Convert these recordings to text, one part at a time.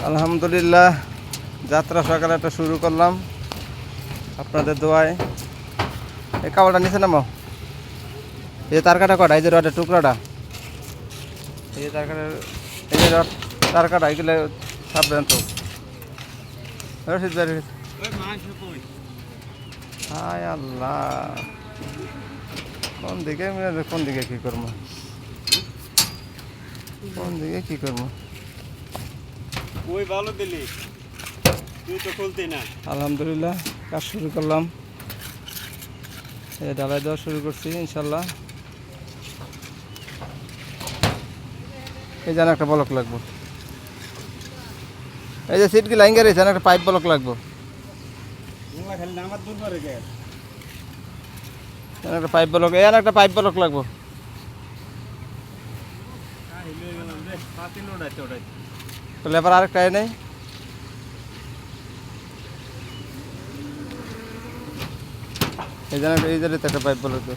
আলহামদুলিল্লাহ, যাত্রা সকালে একটা শুরু করলাম আপনাদের দোয়ায়। এই কাপড়টা নিচে নামাও। এই যে তার কাটা কটা, এই যে রডের টুকরাটা, এই যে তার কাটা, এই যে রড তার কাটা, এগুলো সাবধান তো। রশিদ ভাই, হায় আল্লাহ, কোন দিকে কী করবো, কোন দিকে কী করবো। ওই ভালো দিলি, তুই তো খুলতি না। আলহামদুলিল্লাহ, কাজ শুরু করলাম। এই ডালাই দেওয়া শুরু করছি ইনশাল্লাহ। এই যেন একটা বলক লাগবো, এই যে সিট কি লাইন গেছে, যেন একটা পাইপ বলক লাগবো, খালি নামার দূর করে গে যেন একটা পাইপ বলক, এই একটা পাইপ বলক লাগবো। তাহলে এবার আরেকটা নেই, এই যেন এই যে একটা পাইপ বলক দে।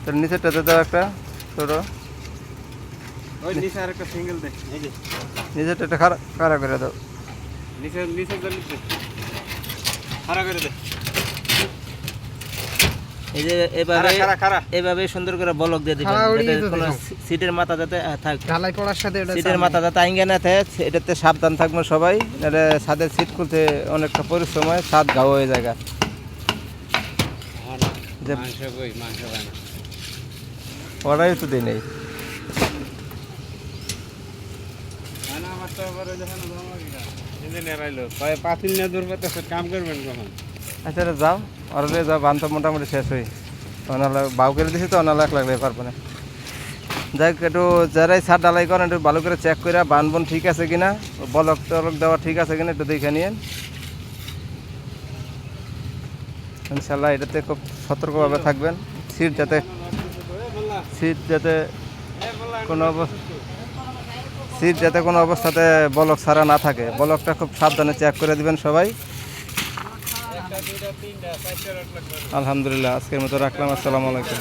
তার নিচেরটাতে দাও একটা ছোট, ওই নিচে আর একটা সিঙ্গেল দে। এই যে নিচেরটা একটা খাড়া করে দাও। নিচে নিচে দে, খাড়া করে দে। এই যে এভাবে খাড়া খাড়া এভাবে সুন্দর করে বলক দিয়ে দিবেন, যাতে কোনো সিটের মাথা যাতে থাক, ঢালাই করার সাথে সিটের মাথা যাতে আইঙ্গে না থাকে, এটাতে সাবধান থাকবো সবাই। নাহলে ছাদের সিট খুলতে অনেকটা পরিশ্রম হয়, ছাদ ঘাও হয়ে যায়। যে মাংস কই, মাংস বানা অর্ডারই তো দিই নেই। না আমার তো এবারে যখন ইঞ্জিনিয়ার আইলো কয় পাতিল না দূর করতে কাম করবেন কখন। আচ্ছা যাও, অর্ডারে যাও, বান তো মোটামুটি শেষ হই। অনালা বাউ করে দিছি তো, অনালা 1 লাখ লাগবে পারবো না। যাই হোক, একটু যারাই ছাদ ডালাই করেন একটু ভালো করে চেক করে বান বন ঠিক আছে কিনা, বলক টলক দেওয়া ঠিক আছে কিনা একটু দেখে নিন ইনশাল্লাহ। এটাতে খুব সতর্কভাবে থাকবেন। সিট যাতে কোনো অবস্থাতে বলক ছাড়া না থাকে, বলকটা খুব সাবধানে চেক করে দিবেন সবাই। আলহামদুলিল্লাহ, আজকের মতো রাখলাম। আসসালামু আলাইকুম।